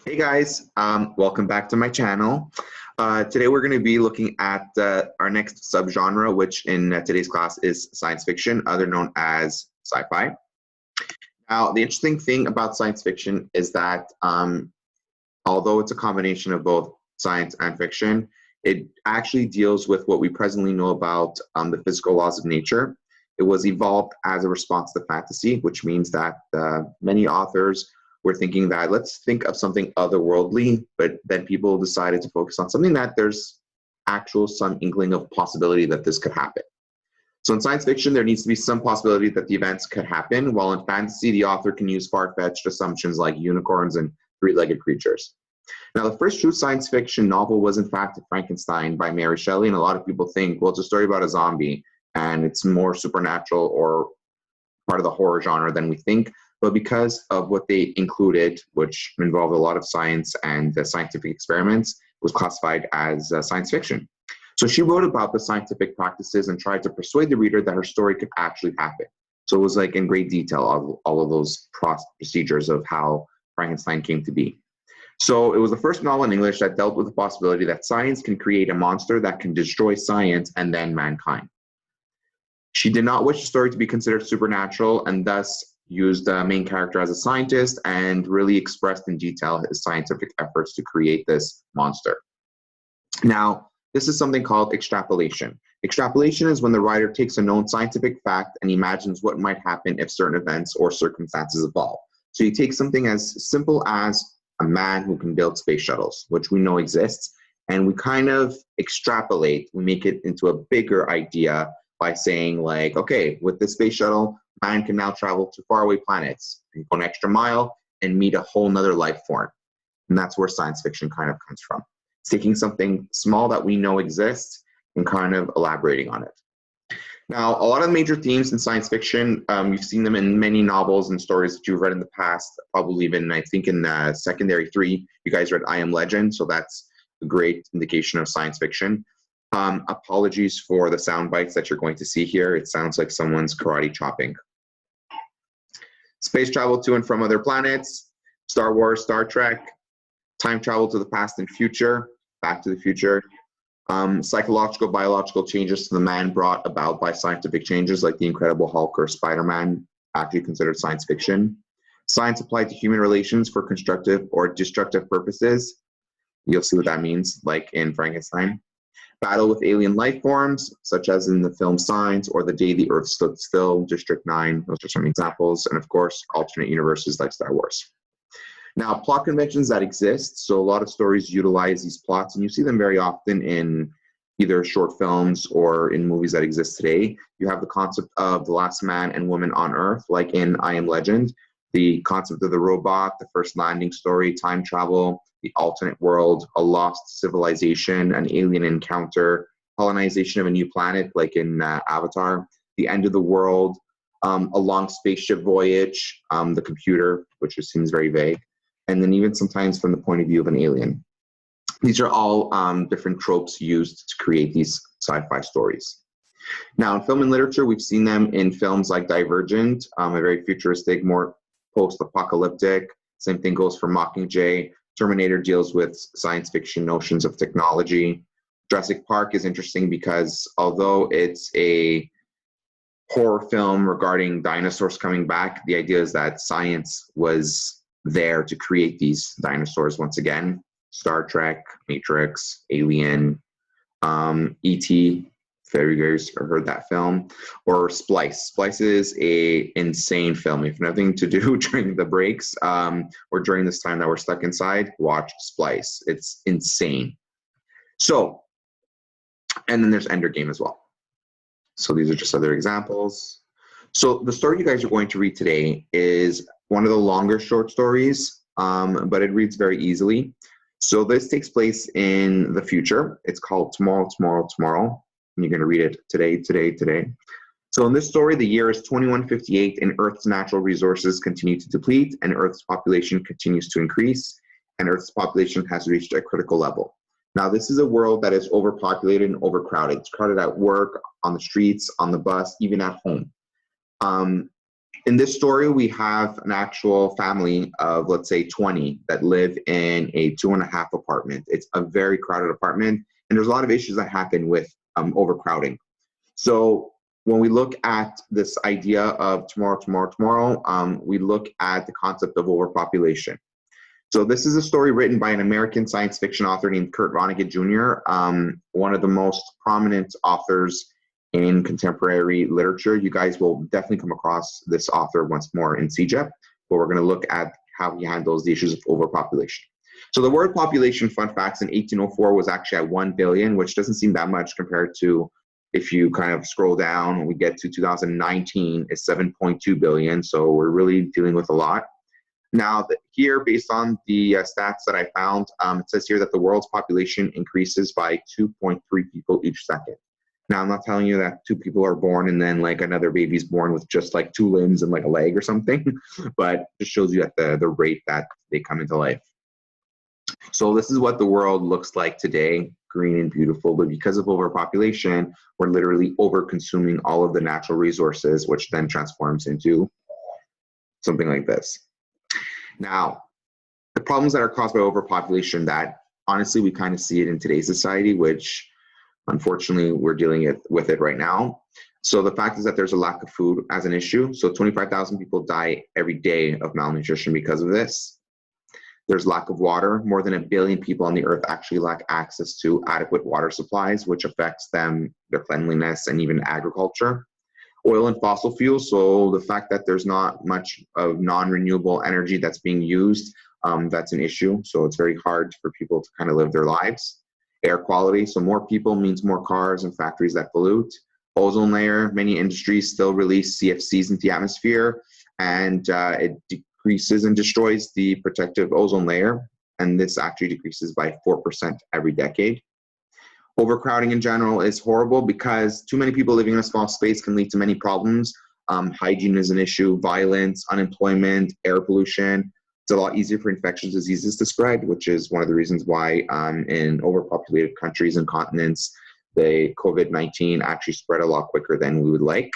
Hey guys, welcome back to my channel. Today we're going to be looking at our next subgenre, which in today's class is science fiction, other known as sci-fi. Now, the interesting thing about science fiction is that although it's a combination of both science and fiction, it actually deals with what we presently know about the physical laws of nature. It was evolved as a response to fantasy, which means that many authors were thinking that let's think of something otherworldly, but then people decided to focus on something that there's some inkling of possibility that this could happen. So in science fiction, there needs to be some possibility that the events could happen, while in fantasy, the author can use far-fetched assumptions like unicorns and three-legged creatures. Now, the first true science fiction novel was in fact Frankenstein by Mary Shelley, and a lot of people think, well, it's a story about a zombie, and it's more supernatural or part of the horror genre than we think. But because of what they included, which involved a lot of science and scientific experiments, it was classified as science fiction. So she wrote about the scientific practices and tried to persuade the reader that her story could actually happen. So it was like in great detail all of those procedures of how Frankenstein came to be. So it was the first novel in English that dealt with the possibility that science can create a monster that can destroy science and then mankind. She did not wish the story to be considered supernatural and thus used the main character as a scientist and really expressed in detail his scientific efforts to create this monster. Now, this is something called extrapolation. Extrapolation is when the writer takes a known scientific fact and imagines what might happen if certain events or circumstances evolve. So you take something as simple as a man who can build space shuttles, which we know exists, and we kind of extrapolate, we make it into a bigger idea by saying like, okay, with this space shuttle, man can now travel to faraway planets and go an extra mile and meet a whole nother life form. And that's where science fiction kind of comes from. It's taking something small that we know exists and kind of elaborating on it. Now, a lot of major themes in science fiction, you've seen them in many novels and stories that you've read in the past, probably even, I think in Secondary 3, you guys read I Am Legend, so that's a great indication of science fiction. Apologies for the sound bites that you're going to see here. It sounds like someone's karate chopping. Space travel to and from other planets, Star Wars, Star Trek, time travel to the past and future, Back to the Future, psychological, biological changes to the man brought about by scientific changes like the Incredible Hulk or Spider-Man, actually considered science fiction. Science applied to human relations for constructive or destructive purposes. You'll see what that means, like in Frankenstein. Battle with alien life forms, such as in the film Signs or The Day the Earth Stood Still, District 9. Those are some examples. And of course, alternate universes like Star Wars. Now, plot conventions that exist. So a lot of stories utilize these plots, and you see them very often in either short films or in movies that exist today. You have the concept of the last man and woman on Earth, like in I Am Legend, the concept of the robot, the first landing story, time travel, the alternate world, a lost civilization, an alien encounter, colonization of a new planet, like in Avatar, the end of the world, a long spaceship voyage, the computer, which just seems very vague, and then even sometimes from the point of view of an alien. These are all different tropes used to create these sci-fi stories. Now, in film and literature, we've seen them in films like Divergent, a very futuristic, more post-apocalyptic. Same thing goes for Mockingjay. Terminator deals with science fiction notions of technology. Jurassic Park is interesting because although it's a horror film regarding dinosaurs coming back, the idea is that science was there to create these dinosaurs once again. Star Trek, Matrix, Alien, E.T., if you guys heard that film, or Splice. Splice is a insane film. If nothing to do during the breaks or during this time that we're stuck inside, watch Splice. It's insane. So, and then there's Ender Game as well. So these are just other examples. So the story you guys are going to read today is one of the longer short stories, but it reads very easily. So this takes place in the future. It's called Tomorrow, Tomorrow, Tomorrow. And you're going to read it today, today, today. So in this story, the year is 2158 and Earth's natural resources continue to deplete and Earth's population continues to increase and Earth's population has reached a critical level. Now, this is a world that is overpopulated and overcrowded. It's crowded at work, on the streets, on the bus, even at home. In this story, we have an actual family of, let's say, 20 that live in a 2.5 apartment. It's a very crowded apartment, and there's a lot of issues that happen with overcrowding. So when we look at this idea of tomorrow, we look at the concept of overpopulation. So this is a story written by an American science fiction author named Kurt Vonnegut Jr., one of the most prominent authors in contemporary literature. You guys will definitely come across this author once more in CEGEP, but we're going to look at how he handles the issues of overpopulation. So the word population, fun facts, in 1804 was actually at 1 billion, which doesn't seem that much compared to, if you kind of scroll down, we get to 2019, is 7.2 billion. So we're really dealing with a lot. Now, here, based on the stats that I found, it says here that the world's population increases by 2.3 people each second. Now, I'm not telling you that 2 people are born and then like another baby's born with just like 2 limbs and like a leg or something, but it just shows you at the rate that they come into life. So this is what the world looks like today, green and beautiful, but because of overpopulation, we're literally over-consuming all of the natural resources, which then transforms into something like this. Now, the problems that are caused by overpopulation, that honestly, we kind of see it in today's society, which unfortunately we're dealing with it right now. So the fact is that there's a lack of food as an issue. So 25,000 people die every day of malnutrition because of this. There's lack of water. More than 1 billion people on the earth actually lack access to adequate water supplies, which affects them, their cleanliness, and even agriculture. Oil and fossil fuels, so the fact that there's not much of non-renewable energy that's being used, that's an issue. So it's very hard for people to kind of live their lives. Air quality, so more people means more cars and factories that pollute. Ozone layer, many industries still release CFCs into the atmosphere, and it decreases and destroys the protective ozone layer, and this actually decreases by 4% every decade. Overcrowding in general is horrible because too many people living in a small space can lead to many problems. Hygiene is an issue, violence, unemployment, air pollution. It's a lot easier for infectious diseases to spread, which is one of the reasons why in overpopulated countries and continents, the COVID-19 actually spread a lot quicker than we would like.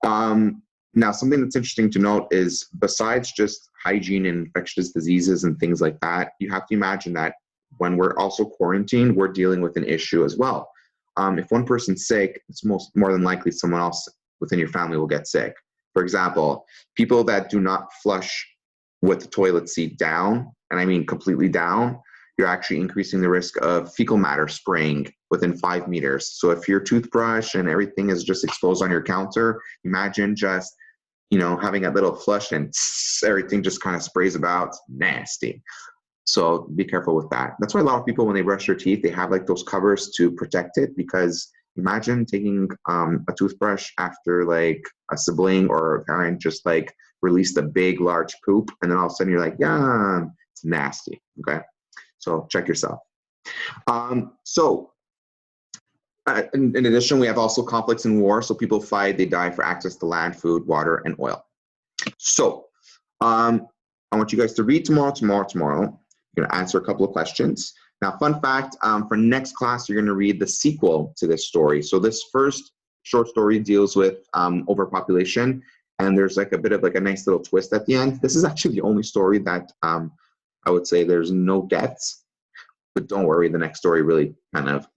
Now, something that's interesting to note is besides just hygiene and infectious diseases and things like that, you have to imagine that when we're also quarantined, we're dealing with an issue as well. If one person's sick, it's more than likely someone else within your family will get sick. For example, people that do not flush with the toilet seat down, and I mean completely down, you're actually increasing the risk of fecal matter spraying within 5 meters. So if your toothbrush and everything is just exposed on your counter, imagine just, having that little flush and everything just kind of sprays about. Nasty. So be careful with that. That's why a lot of people, when they brush their teeth, they have like those covers to protect it, because imagine taking a toothbrush after like a sibling or a parent just like released a big, large poop, and then all of a sudden you're like, yeah, it's nasty. Okay. So check yourself. In addition, we have also conflicts and war. So people fight, they die for access to land, food, water, and oil. So I want you guys to read tomorrow. You're going to answer a couple of questions. Now, fun fact, for next class, you're going to read the sequel to this story. So this first short story deals with overpopulation, and there's like a bit of like a nice little twist at the end. This is actually the only story that I would say there's no deaths, but don't worry, the next story really kind of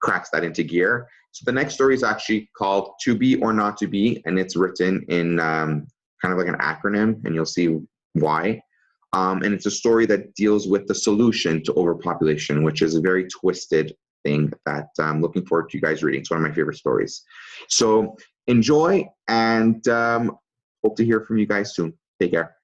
cracks that into gear. So the next story is actually called To Be or Not to Be, and it's written in kind of like an acronym, and you'll see why. And it's a story that deals with the solution to overpopulation, which is a very twisted thing that I'm looking forward to you guys reading. It's one of my favorite stories. So enjoy, and hope to hear from you guys soon. Take care.